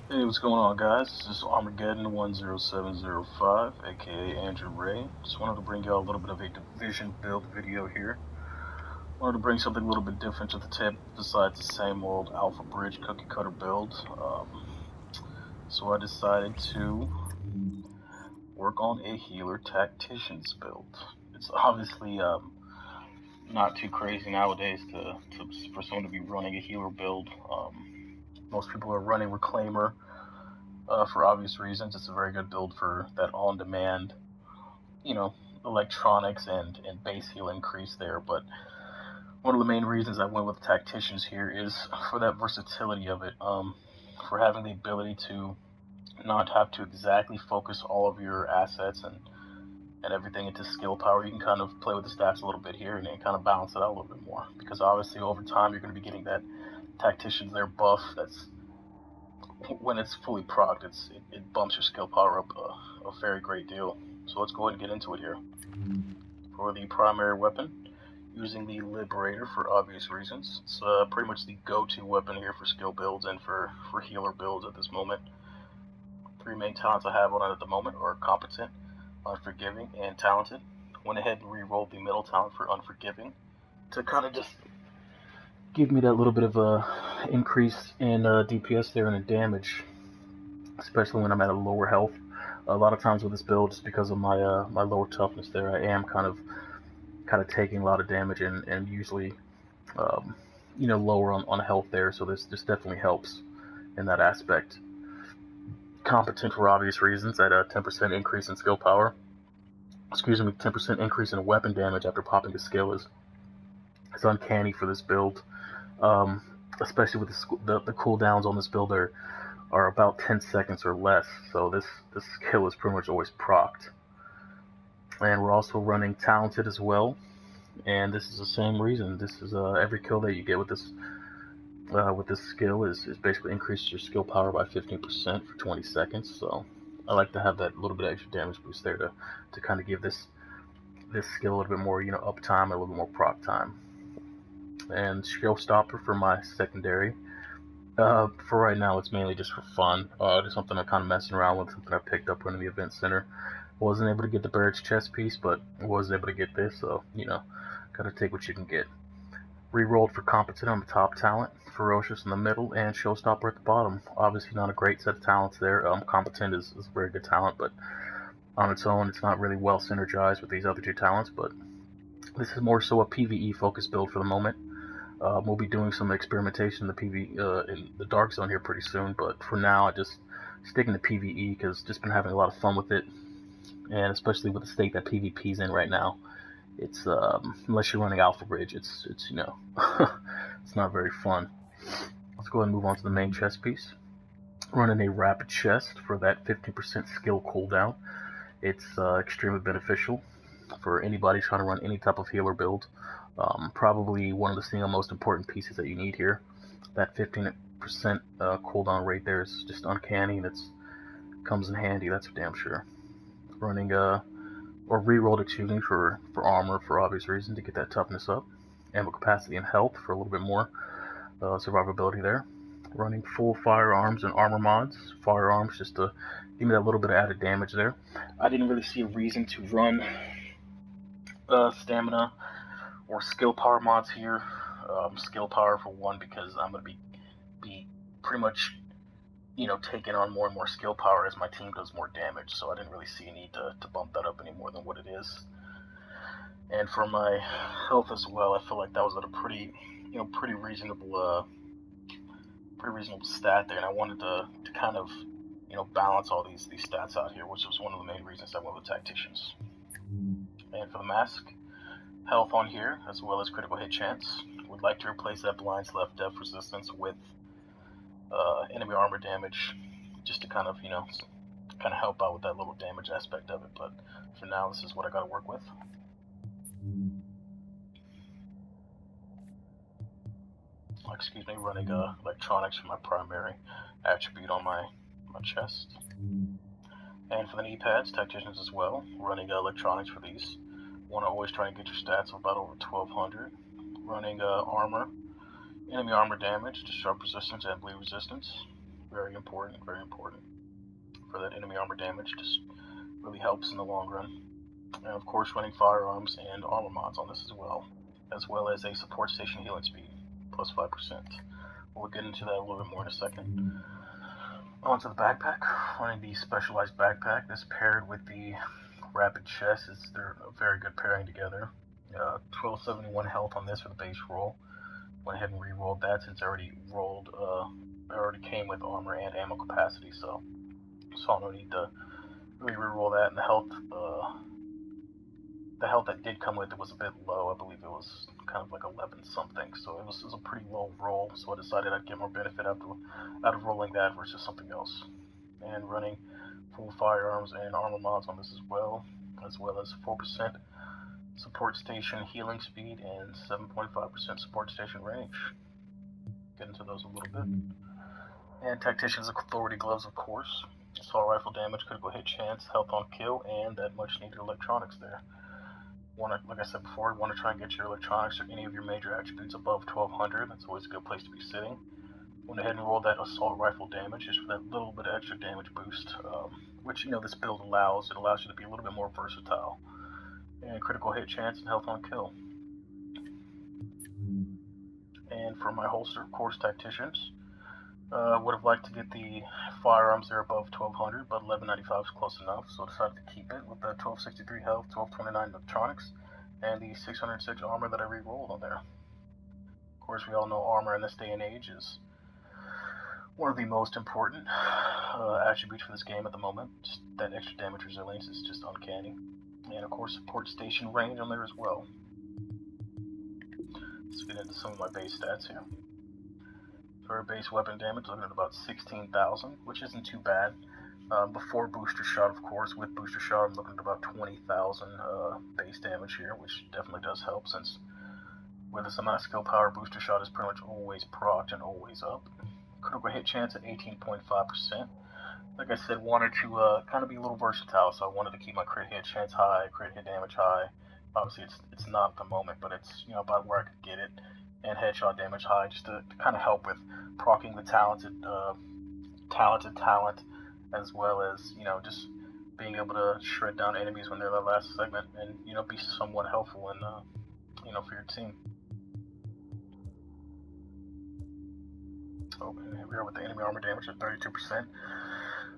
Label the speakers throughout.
Speaker 1: Hey, what's going on, guys? This is Armageddon 10705, aka Andrew Ray. Just wanted to bring y'all a little bit of a division build video here. Wanted to bring something a little bit different to the table besides the same old Alpha Bridge cookie cutter build. So I decided to work on a healer Tacticians build. It's obviously not too crazy nowadays for someone to be running a healer build. Most people are running Reclaimer. For obvious reasons, it's a very good build for that on-demand, you know, electronics and base heal increase there. But one of the main reasons I went with Tacticians here is for that versatility of it, for having the ability to not have to exactly focus all of your assets and everything into skill power. You can kind of play with the stats a little bit here and kind of balance it out a little bit more. Because obviously over time you're going to be getting that Tacticians there buff that's when it's fully procced, it bumps your skill power up a very great deal. So let's go ahead and get into it here. For the primary weapon, using the Liberator for obvious reasons. It's pretty much the go-to weapon here for skill builds and for healer builds at this moment. Three main talents I have on it at the moment are Competent, Unforgiving, and Talented. Went ahead and re-rolled the middle talent for Unforgiving to kind of just give me that little bit of a increase in DPS there and in damage, especially when I'm at a lower health. A lot of times with this build, just because of my my lower toughness there, I am kind of taking a lot of damage and usually lower on health there. So this definitely helps in that aspect. Competent for obvious reasons at a 10% increase in skill power. 10% increase in weapon damage after popping a skill is uncanny for this build. Especially with the cooldowns on this build are about 10 seconds or less, so this skill is pretty much always procced. And we're also running Talented as well, and this is the same reason. This is every kill that you get with this skill is basically increases your skill power by 15% for 20 seconds. So I like to have that little bit of extra damage boost there to kind of give this skill a little bit more uptime and a little bit more proc time. And Showstopper for my secondary. For right now, it's mainly just for fun. Just something I'm kind of messing around with, something I picked up running the event center. Wasn't able to get the Barrett's chest piece, but was able to get this, so, gotta take what you can get. Rerolled for Competent on the top talent, Ferocious in the middle, and Showstopper at the bottom. Obviously not a great set of talents there. Competent is a very good talent, but on its own, it's not really well synergized with these other two talents, but this is more so a PvE focused build for the moment. We'll be doing some experimentation in the Dark Zone here pretty soon, but for now, I just sticking to PvE because just been having a lot of fun with it, and especially with the state that PvP's in right now, it's unless you're running Alpha Bridge, it's it's not very fun. Let's go ahead and move on to the main chest piece. Running a Rapid Chest for that 15% skill cooldown. It's extremely beneficial for anybody trying to run any type of healer build. Probably one of the single most important pieces that you need here. That 15% cooldown rate there is just uncanny, and it comes in handy, that's for damn sure. Running or rerolled, excuse me, for armor for obvious reason to get that toughness up. Ammo capacity and health for a little bit more survivability there. Running full firearms and armor mods. Firearms just to give me that little bit of added damage there. I didn't really see a reason to run stamina or skill power mods here. Skill power for one, because I'm going to be pretty much taking on more and more skill power as my team does more damage, so I didn't really see a need to bump that up any more than what it is. And for my health as well, I feel like that was at a pretty reasonable stat there, and I wanted to kind of balance all these stats out here, which was one of the main reasons I went with Tacticians. And for the mask, health on here as well as critical hit chance. Would like to replace that blind left depth resistance with enemy armor damage, just to kind of help out with that little damage aspect of it. But for now, this is what I got to work with. Excuse me, running electronics for my primary attribute on my chest. And for the knee pads, Tacticians as well, running electronics for these. Want to always try and get your stats of about over 1200. Running armor, enemy armor damage, disrupt resistance, and bleed resistance. very important for that enemy armor damage. Just really helps in the long run. And of course running firearms and armor mods on this as well as a support station healing speed, plus 5%. We'll get into that a little bit more in a second. Onto the backpack, running the specialized backpack. This paired with the rapid chest, they're a very good pairing together. 1271 health on this for the base roll. Went ahead and re-rolled that since I already rolled, I already came with armor and ammo capacity, so saw no need to really re-roll that. And the health that did come with it was a bit low. I believe it was kind of like 11 something, so it was a pretty low roll, so I decided I'd get more benefit out of rolling that versus something else. And running full firearms and armor mods on this as well as 4% support station healing speed and 7.5% support station range. Get into those a little bit. And Tacticians Authority gloves, of course. Assault rifle damage, critical hit chance, health on kill, and that much needed electronics there. Like I said before, want to try and get your electronics or any of your major attributes above 1200. That's always a good place to be sitting. Went ahead and rolled that assault rifle damage just for that little bit of extra damage boost, which this build allows. It allows you to be a little bit more versatile. And critical hit chance and health on kill. And for my holster, of course, Tacticians. Would have liked to get the firearms there above 1200, but 1195 is close enough, so I decided to keep it with the 1263 health, 1229 electronics, and the 606 armor that I re-rolled on there. Of course, we all know armor in this day and age is one of the most important attributes for this game at the moment. Just that extra damage resilience is just uncanny. And of course, support station range on there as well. Let's get into some of my base stats here. For base weapon damage, looking at about 16,000, which isn't too bad. Before booster shot, of course. With booster shot, I'm looking at about 20,000 base damage here, which definitely does help, since with this amount of skill power, booster shot is pretty much always procced and always up. Critical hit chance at 18.5%. Like I said, wanted to kind of be a little versatile, so I wanted to keep my crit hit chance high, crit hit damage high. Obviously, it's not at the moment, but it's about where I could get it. And headshot damage high, just to kind of help with proccing the talented talent, as well as just being able to shred down enemies when they're the last segment, and be somewhat helpful in for your team. So here we are with the enemy armor damage at 32%.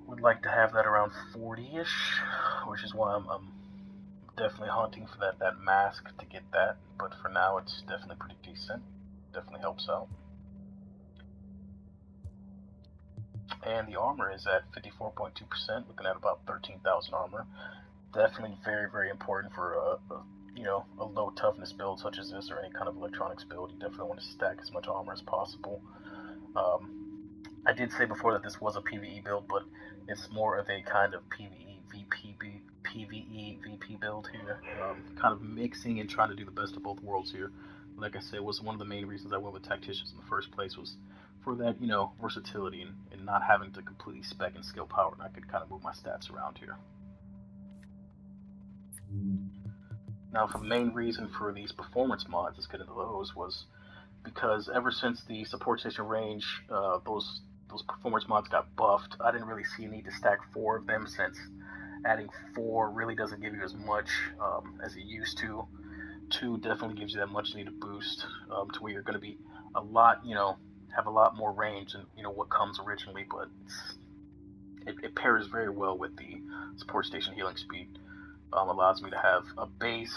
Speaker 1: Would like to have that around 40-ish, which is why I'm definitely hunting for that mask to get that, but for now it's definitely pretty decent. Definitely helps out. And the armor is at 54.2%, looking at about 13,000 armor. Definitely very, very important for a low toughness build such as this, or any kind of electronics build. You definitely want to stack as much armor as possible. I did say before that this was a PvE build, but it's more of a kind of PvE VP build here, kind of mixing and trying to do the best of both worlds here. Like I said, was one of the main reasons I went with Tacticians in the first place, was for that versatility and not having to completely spec and skill power, and I could kind of move my stats around here. Now, for the main reason for these performance mods, let's get into those, was because ever since the support station range, those performance mods got buffed, I didn't really see a need to stack 4 of them, since adding 4 really doesn't give you as much as it used to. 2 definitely gives you that much needed boost to where you're going to be a lot, have a lot more range than what comes originally, but it pairs very well with the support station healing speed. Allows me to have a base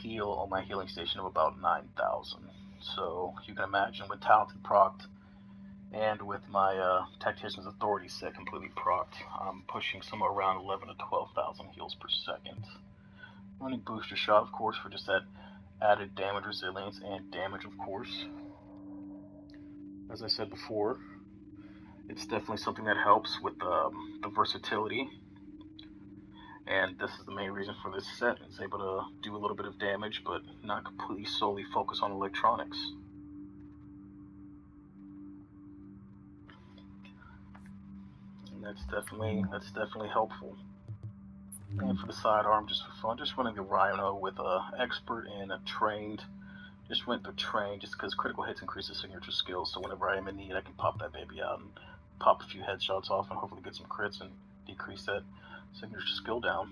Speaker 1: heal on my healing station of about 9,000. So you can imagine, with talented procced and with my Tacticians Authority set completely procced, I'm pushing somewhere around 11 to 12,000 heals per second. Running booster shot, of course, for just that added damage resilience and damage, of course. As I said before, it's definitely something that helps with the versatility, and this is the main reason for this set. It's able to do a little bit of damage, but not completely solely focus on electronics. And that's definitely helpful. And for the sidearm, just for fun, just running the Rhino with a expert and a trained Just went through train just because critical hits increase the signature skill, so whenever I am in need I can pop that baby out and pop a few headshots off and hopefully get some crits and decrease that signature skill down.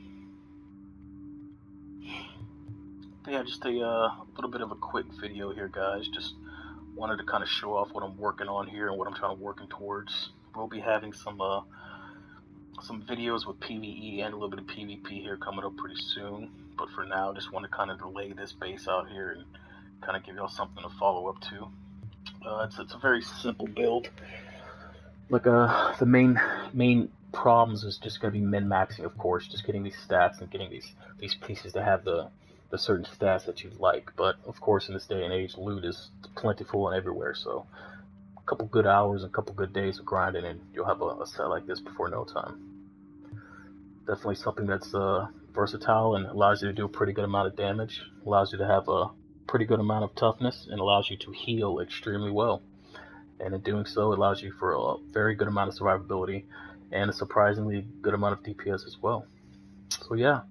Speaker 1: But yeah, just a little bit of a quick video here, guys. Just wanted to kind of show off what I'm working on here and what I'm trying to working towards. We'll be having some videos with PvE and a little bit of PvP here coming up pretty soon. But for now, just want to kind of delay this base out here and kind of give y'all something to follow up to. It's a very simple build. Like the main problems is just gonna be min-maxing, of course, just getting these stats and getting these pieces to have the certain stats that you like. But of course, in this day and age, loot is plentiful and everywhere. So a couple good hours and a couple good days of grinding, and you'll have a set like this before no time. Definitely something that's versatile and allows you to do a pretty good amount of damage. Allows you to have a pretty good amount of toughness and allows you to heal extremely well. And in doing so, it allows you for a very good amount of survivability and a surprisingly good amount of DPS as well. So yeah,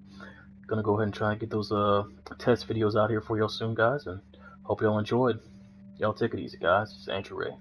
Speaker 1: gonna go ahead and try and get those test videos out here for y'all soon, guys, and hope y'all enjoyed. Y'all take it easy, guys. It's Andrew Ray.